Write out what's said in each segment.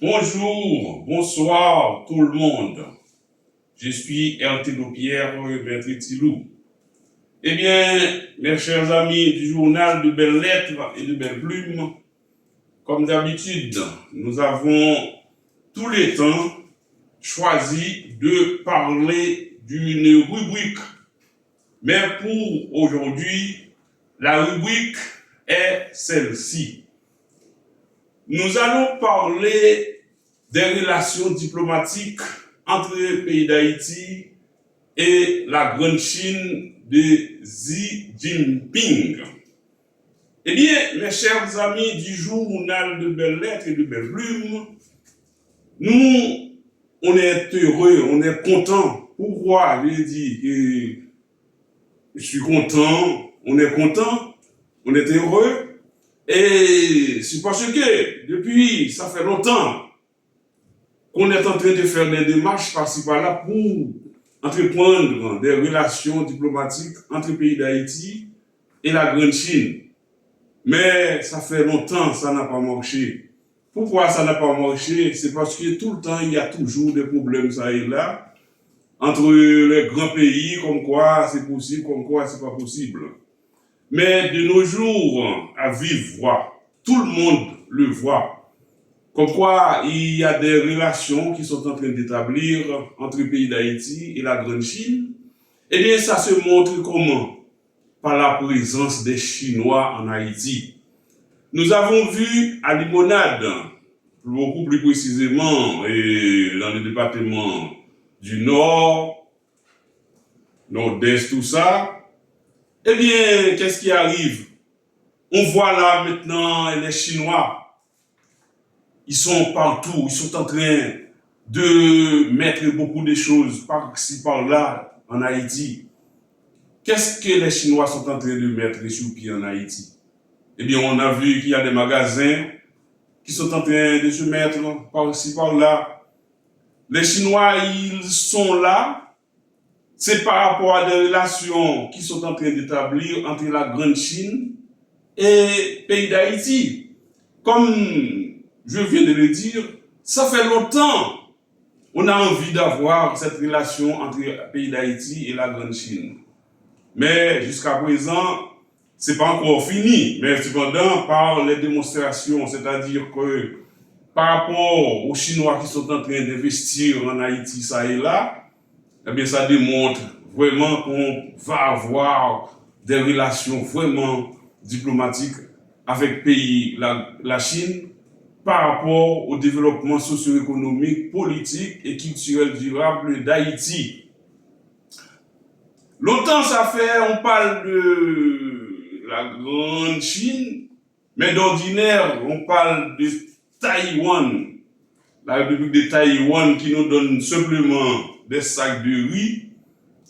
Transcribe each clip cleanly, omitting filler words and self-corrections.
Bonjour, bonsoir tout le monde. Je suis Ertello Pierre Bertritilou. Eh bien, mes chers amis du journal de Belles Lettres et de Belles Plumes, comme d'habitude, nous avons tous les temps choisi de parler d'une rubrique. Mais pour aujourd'hui, la rubrique est celle-ci. Nous allons parler des relations diplomatiques entre le pays d'Haïti et la Grande Chine de Xi Jinping. Eh bien, mes chers amis du journal de Belles Lettres et de Belles Plumes, nous, on est heureux, on est content. Pourquoi je dis que je suis content, on est content, on est heureux. Et c'est parce que depuis, ça fait longtemps qu'on est en train de faire des démarches par-ci par-là pour entreprendre des relations diplomatiques entre le pays d'Haïti et la Grande Chine. Mais ça fait longtemps, ça n'a pas marché. Pourquoi ça n'a pas marché? C'est parce que tout le temps, il y a toujours des problèmes, ça et là, entre les grands pays, comme quoi c'est possible, comme quoi c'est pas possible. Mais de nos jours, à vive voix, tout le monde le voit. Comme quoi, il y a des relations qui sont en train d'établir entre le pays d'Haïti et la Grande Chine. Eh bien, ça se montre comment? Par la présence des Chinois en Haïti. Nous avons vu à Limonade, beaucoup plus précisément, et dans le département du Nord, Nord-Est, tout ça. Eh bien, qu'est-ce qui arrive? On voit là maintenant les Chinois. Ils sont partout, ils sont en train de mettre beaucoup de choses par-ci, par-là en Haïti. Qu'est-ce que les Chinois sont en train de mettre sur pied en Haïti? Eh bien, on a vu qu'il y a des magasins qui sont en train de se mettre par-ci, par-là. Les Chinois, ils sont là. C'est par rapport à des relations qui sont en train d'établir entre la Grande Chine et le pays d'Haïti. Comme je viens de le dire, ça fait longtemps qu'on a envie d'avoir cette relation entre le pays d'Haïti et la Grande Chine. Mais jusqu'à présent, c'est pas encore fini. Mais cependant, par les démonstrations, c'est-à-dire que par rapport aux Chinois qui sont en train d'investir en Haïti, ça et là, eh bien, ça démontre vraiment qu'on va avoir des relations vraiment diplomatiques avec le pays, la Chine, par rapport au développement socio-économique, politique et culturel durable d'Haïti. Longtemps ça fait, on parle de la Grande Chine, mais d'ordinaire, on parle de Taïwan, la République de Taïwan qui nous donne simplement des sacs de riz,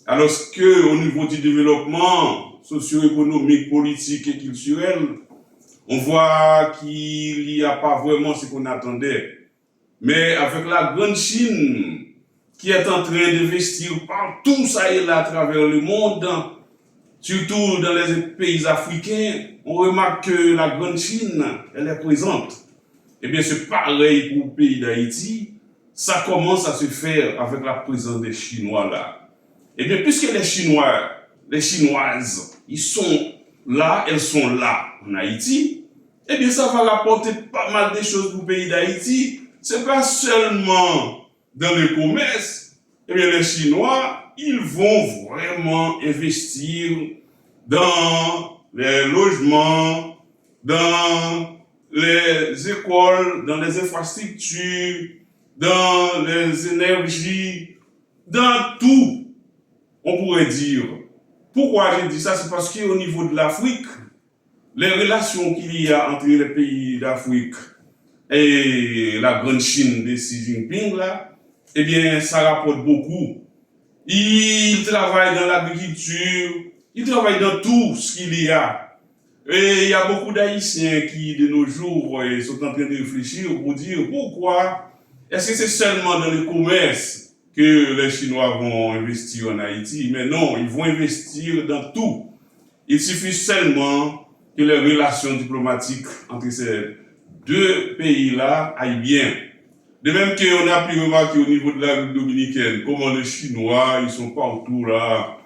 alors qu'au niveau du développement socio-économique, politique et culturel, on voit qu'il n'y a pas vraiment ce qu'on attendait. Mais avec la Grande Chine, qui est en train d'investir partout ça et là à travers le monde, surtout dans les pays africains, on remarque que la Grande Chine, elle est présente. Eh bien, c'est pareil pour le pays d'Haïti. Ça commence à se faire avec la présence des Chinois là. Eh bien, puisque les Chinois, les Chinoises, ils sont là, elles sont là en Haïti, eh bien, ça va rapporter pas mal de choses pour le pays d'Haïti. C'est pas seulement dans le commerce. Eh bien, les Chinois, ils vont vraiment investir dans les logements, dans les écoles, dans les infrastructures, dans les énergies, dans tout, on pourrait dire. Pourquoi j'ai dit ça? C'est parce qu'au niveau de l'Afrique, les relations qu'il y a entre les pays d'Afrique et la Grande Chine de Xi Jinping, là, eh bien, ça rapporte beaucoup. Ils travaillent dans l'agriculture, ils travaillent dans tout ce qu'il y a. Et il y a beaucoup d'Haïtiens qui, de nos jours, sont en train de réfléchir pour dire pourquoi est-ce que c'est seulement dans le commerce que les Chinois vont investir en Haïti? Mais non, ils vont investir dans tout. Il suffit seulement que les relations diplomatiques entre ces deux pays-là aillent bien. De même qu'on a pu remarquer au niveau de la République dominicaine, comment les Chinois, ils sont partout là,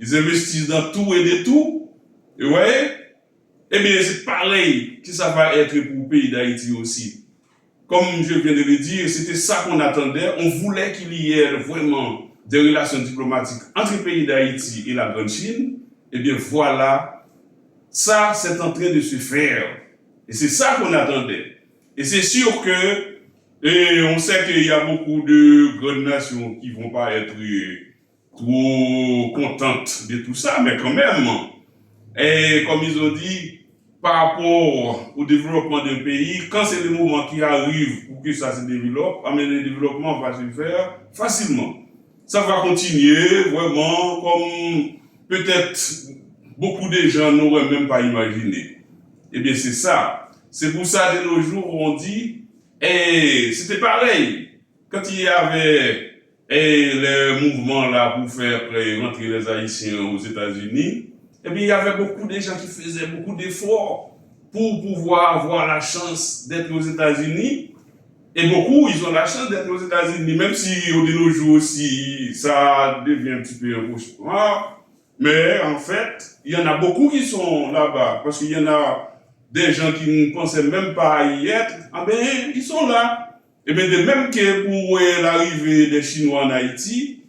ils investissent dans tout et de tout. Et vous voyez? Eh bien, c'est pareil que ça va être pour le pays d'Haïti aussi. Comme je viens de le dire, c'était ça qu'on attendait. On voulait qu'il y ait vraiment des relations diplomatiques entre le pays d'Haïti et la Grande Chine. Eh bien, voilà, ça, c'est en train de se faire. Et c'est ça qu'on attendait. Et c'est sûr que, et on sait qu'il y a beaucoup de grandes nations qui vont pas être trop contentes de tout ça, mais quand même, et comme ils ont dit, par rapport au développement d'un pays, quand c'est le moment qui arrive pour que ça se développe, le développement va se faire facilement. Ça va continuer vraiment comme peut-être beaucoup de gens n'auraient même pas imaginé. Eh bien, c'est ça. C'est pour ça, de nos jours, on dit, et c'était pareil. Quand il y avait les mouvements là pour faire rentrer les Haïtiens aux États-Unis, eh bien, il y avait beaucoup de gens qui faisaient beaucoup d'efforts pour pouvoir avoir la chance d'être aux États-Unis. Et beaucoup, ils ont la chance d'être aux États-Unis, même si de nos jours aussi, ça devient un petit peu un cauchemar. Mais en fait, il y en a beaucoup qui sont là-bas, parce qu'il y en a des gens qui ne pensaient même pas à y être. Ah ben, ils sont là. Et bien, de même que pour l'arrivée des Chinois en Haïti,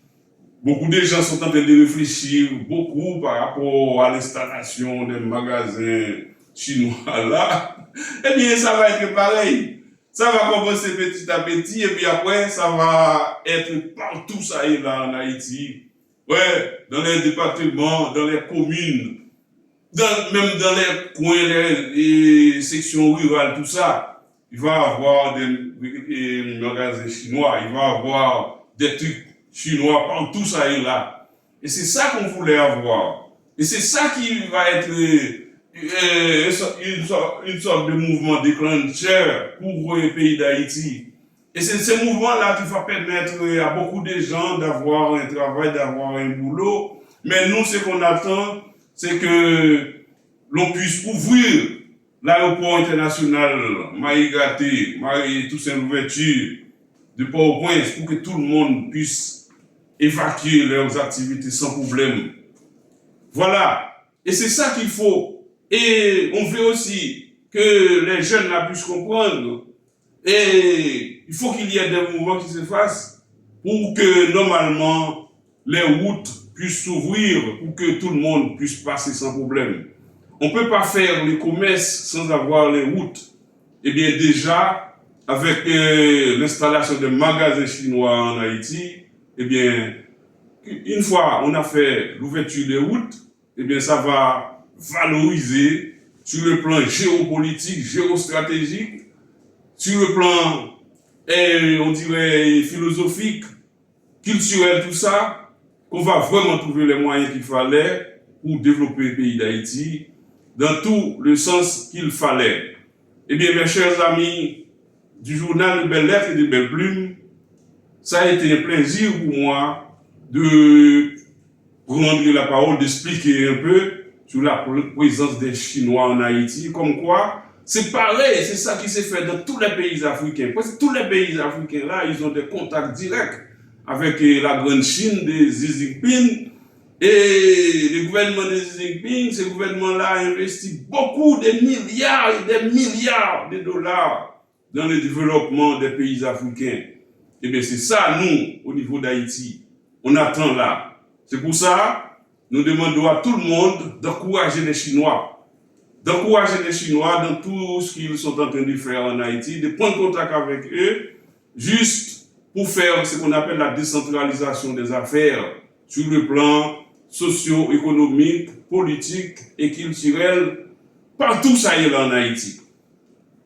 beaucoup de gens sont en train de réfléchir beaucoup par rapport à l'installation des magasins chinois là. Eh bien, ça va être pareil. Ça va commencer petit à petit et puis après, ça va être partout ça et là en Haïti. Ouais, dans les départements, dans les communes, même dans les coins, les sections rurales, tout ça. Il va y avoir des magasins chinois, il va y avoir des trucs chinois partout ça et là. Et c'est ça qu'on voulait avoir. Et c'est ça qui va être une sorte de mouvement déclencheur pour le pays d'Haïti. Et c'est ce mouvement-là qui va permettre à beaucoup de gens d'avoir un travail, d'avoir un boulot. Mais nous, ce qu'on attend, c'est que l'on puisse ouvrir l'aéroport international Maïgaté, Toussaint Louverture de Port-au-Prince pour que tout le monde puisse évacuer leurs activités sans problème. Voilà. Et c'est ça qu'il faut. Et on veut aussi que les jeunes là puissent comprendre. Et il faut qu'il y ait des mouvements qui se fassent pour que normalement les routes puissent s'ouvrir pour que tout le monde puisse passer sans problème. On ne peut pas faire le commerce sans avoir les routes. Eh bien déjà, avec l'installation de magasins chinois en Haïti, eh bien, une fois on a fait l'ouverture des routes, eh bien ça va valoriser sur le plan géopolitique, géostratégique, sur le plan, on dirait, philosophique, culturel, tout ça, qu'on va vraiment trouver les moyens qu'il fallait pour développer le pays d'Haïti dans tout le sens qu'il fallait. Eh bien, mes chers amis du journal de Belles Lettres et de Belles Plumes, ça a été un plaisir pour moi de prendre la parole, d'expliquer un peu sur la présence des Chinois en Haïti, comme quoi c'est pareil, c'est ça qui s'est fait dans tous les pays africains. Parce que tous les pays africains là, ils ont des contacts directs avec la grande Chine de Xi Jinping. Et le gouvernement de Xi Jinping, ce gouvernement-là a investi beaucoup de milliards et des milliards de dollars dans le développement des pays africains. Et bien c'est ça, nous, au niveau d'Haïti, on attend là. C'est pour ça, nous demandons à tout le monde d'encourager les Chinois. D'encourager les Chinois dans tout ce qu'ils sont en train de faire en Haïti, de prendre contact avec eux, juste pour faire ce qu'on appelle la décentralisation des affaires sur le plan socio-économique, politique et culturel, partout ça y est là en Haïti.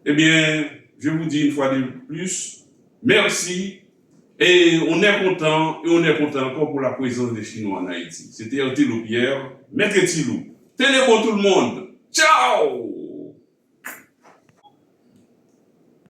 Eh bien, je vous dis une fois de plus, merci, et on est content encore pour la présence des Chinois en Haïti. C'était Thilo Pierre, Maître Thilo. Tenez bon tout le monde. Ciao!